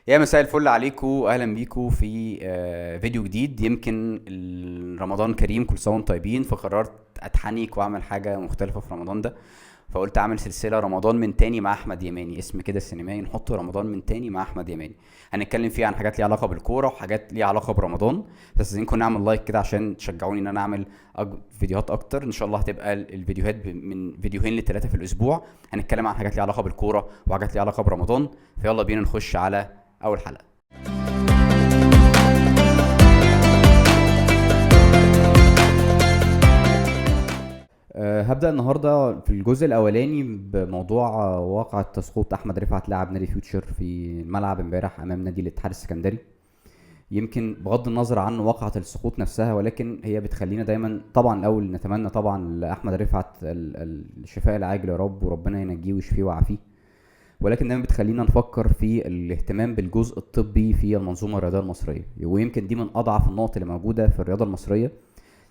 يا مساء الفل عليكم، اهلا بيكم في فيديو جديد. يمكن رمضان كريم، كل سنه وانتم طيبين. فقررت اتحنك واعمل حاجه مختلفه في رمضان ده. فقلت اعمل سلسله رمضان من تاني مع احمد يماني، اسم كده سينمائي، نحط رمضان من تاني مع احمد يماني. هنتكلم فيه عن حاجات ليها علاقه بالكوره وحاجات ليها علاقه برمضان. بس عايزينكم نعمل لايك كده عشان تشجعوني ان انا اعمل فيديوهات اكتر. ان شاء الله هتبقى الفيديوهات من فيديوهين لثلاثه في الاسبوع. هنتكلم عن حاجات ليها علاقه بالكوره وحاجات ليها علاقه برمضان. فيلا بينا نخش على اول حلقه. هبدأ النهارده في الجزء الأولاني بموضوع واقعة تسقط أحمد رفعت لاعب نادي فيوتشر في الملعب امبارح أمام نادي الاتحاد السكندري. يمكن بغض النظر عن واقعة السقوط نفسها، ولكن هي بتخلينا دايما طبعا الأول نتمنى طبعا لأحمد رفعت الشفاء العاجل يا رب، وربنا ينجيه ويشفيه ويعافيه. ولكن دايما بتخلينا نفكر في الاهتمام بالجزء الطبي في المنظومة الرياضية المصرية، ويمكن دي من أضعف النقط اللي موجودة في الرياضة المصرية،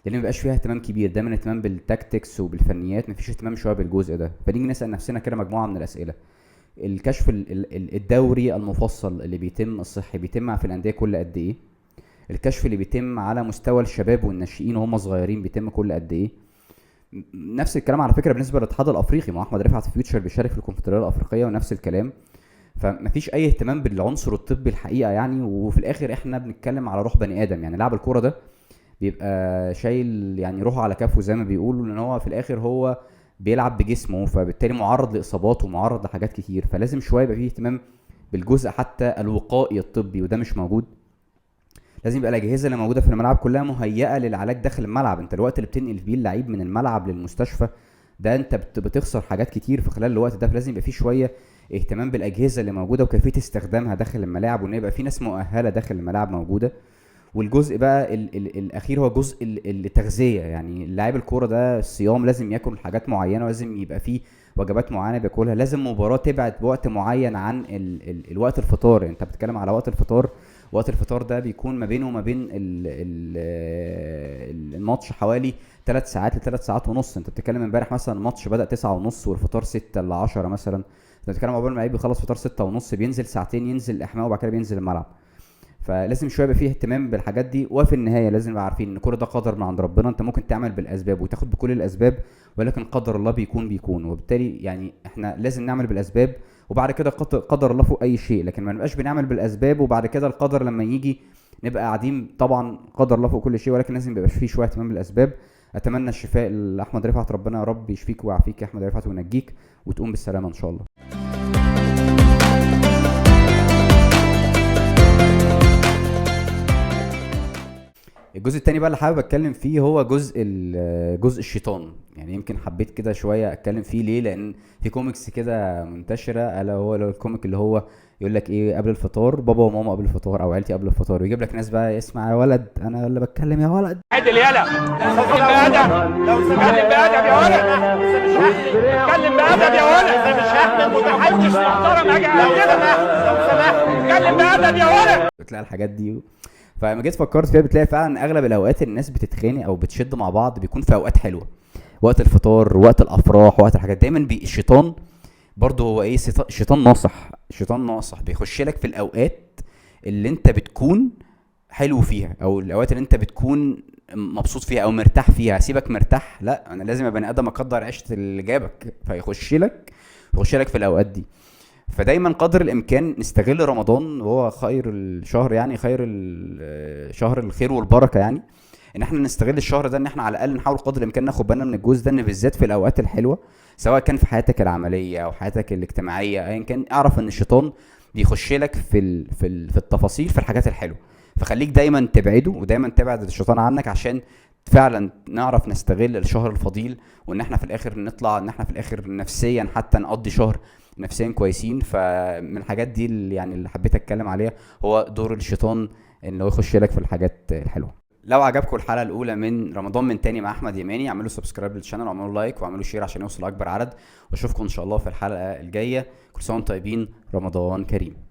لان مبقاش فيها اهتمام كبير. دايما اهتمام بالتاكتكس وبالفنيات، مفيش اهتمام شويه بالجزء ده. فنيجي نسال نفسنا كده مجموعه من الاسئله. الكشف الدوري المفصل اللي بيتم الصحي بيتم في الانديه كل قد ايه؟ الكشف اللي بيتم على مستوى الشباب والناشئين وهم صغيرين بيتم كل قد ايه؟ نفس الكلام على فكره بالنسبه للاتحاد الافريقي، ما احمد رفعت في فيوتشر بيشارك في الكونفدراليه الافريقيه ونفس الكلام. فمفيش اي اهتمام بالعنصر الطبي الحقيقه يعني. وفي الاخر احنا بنتكلم على روح بني ادم، يعني لاعب الكوره ده بيبقى شايل يعني روحه على كفه زي ما بيقولوا، لان هو في الاخر هو بيلعب بجسمه، فبالتالي معرض لاصابات ومعرض لحاجات كتير. فلازم شويه يبقى فيه اهتمام بالجزء حتى الوقائي الطبي، وده مش موجود. لازم يبقى الاجهزه اللي موجوده في الملعب كلها مهيئه للعلاج داخل الملعب. انت الوقت اللي بتنقل فيه اللعيب من الملعب للمستشفى ده انت بتخسر حاجات كتير في خلال الوقت ده. فلازم يبقى فيه شويه اهتمام بالاجهزه اللي موجوده وكيفيه استخدامها داخل الملاعب، وان يبقى في ناس مؤهله داخل الملاعب موجوده. والجزء بقى ال الاخير هو جزء التغذيه. يعني لاعب الكوره ده الصيام لازم ياكل حاجات معينه، ولازم يبقى فيه وجبات معينه بياكلها. لازم مباراه تبعد بوقت معين عن الوقت الفطار. يعني انت بتتكلم على وقت الفطار، وقت الفطار ده بيكون ما بينه وما بين الماتش حوالي 3 ساعات ل3 ساعات ونص. انت بتتكلم امبارح مثلا الماتش بدأ 9 ونص والفطار 6 ل 10 مثلا. انت بتتكلم عقبال ما اللعيب بيخلص فطار 6 ونص بينزل ساعتين، ينزل الاحماء وبعد كده بينزل الملعب. فلازم شويه يبقى فيه اهتمام بالحاجات دي. وفي النهايه لازم نبقى عارفين ان كل ده قدر من عند ربنا. انت ممكن تعمل بالاسباب وتاخد بكل الاسباب، ولكن قدر الله بيكون. وبالتالي يعني احنا لازم نعمل بالاسباب، وبعد كده قدر الله فوق اي شيء. لكن ما نبقاش بنعمل بالاسباب وبعد كده القدر لما يجي نبقى قاعدين. طبعا قدر الله فوق كل شيء، ولكن لازم يبقى فيه شويه اهتمام بالاسباب. اتمنى الشفاء لاحمد رفعت، ربنا يا رب يشفيك ويعافيك يا احمد رفعت وينجيك وتقوم بالسلامه ان شاء الله. الجزء التاني بقى اللي حابب اتكلم فيه هو جزء الشيطان. يعني يمكن حبيت كده شويه اتكلم فيه ليه، لان في كوميكس كده منتشره، الا هو الكوميك اللي هو يقول لك ايه قبل الفطار، بابا وماما قبل الفطار او عيلتي قبل الفطار، ويجيب لك ناس بقى اسمع يا ولد انا اللي بتكلم يا ولد عدل يلا اتكلم بادب، اتكلم بادب يا ولد، اتكلم بادب يا ولد، مش هعمل متحدث محترم اجي كده لو سمحت اتكلم بادب يا ولد. بتلاقي الحاجات دي. فلما جيت فكرت فيها بتلاقي فعلا اغلب الاوقات الناس بتتخانق او بتشد مع بعض بيكون في اوقات حلوه، وقت الفطار، وقت الافراح، وقت الحاجات. دايما الشيطان برضه هو ايه، شيطان ناصح. شيطان ناصح بيخش لك في الاوقات اللي انت بتكون حلو فيها، او الاوقات اللي انت بتكون مبسوط فيها او مرتاح فيها. سيبك مرتاح، لا انا لازم ابقى بني ادم اقدر عيشه اللي جابك، يخش لك في الاوقات دي. فدايما قدر الامكان نستغل رمضان وهو خير الشهر، يعني خير شهر الخير والبركه. يعني ان احنا نستغل الشهر ده، ان احنا على الاقل نحاول قدر الامكان ناخد بالنا من الجزء ده، ان بالذات في الاوقات الحلوه سواء كان في حياتك العمليه او حياتك الاجتماعيه ايا كان، اعرف ان الشيطان بيخش لك في التفاصيل في الحاجات الحلوه. فخليك دايما تبعده، ودايما تبعد الشيطان عنك، عشان فعلا نعرف نستغل الشهر الفضيل، وان احنا في الاخر نطلع ان احنا في الاخر نفسيا حتى نقضي شهر نفسيا كويسين. فمن الحاجات دي اللي يعني اللي حبيت اتكلم عليها هو دور الشيطان، ان هو يخش لك في الحاجات الحلوه. لو عجبكم الحلقه الاولى من رمضان من تاني مع احمد يماني، اعملوا سبسكرايب للشانل واعملوا لايك واعملوا شير عشان يوصل لاكبر عدد. واشوفكم ان شاء الله في الحلقه الجايه. كل سنه وانتم طيبين، رمضان كريم.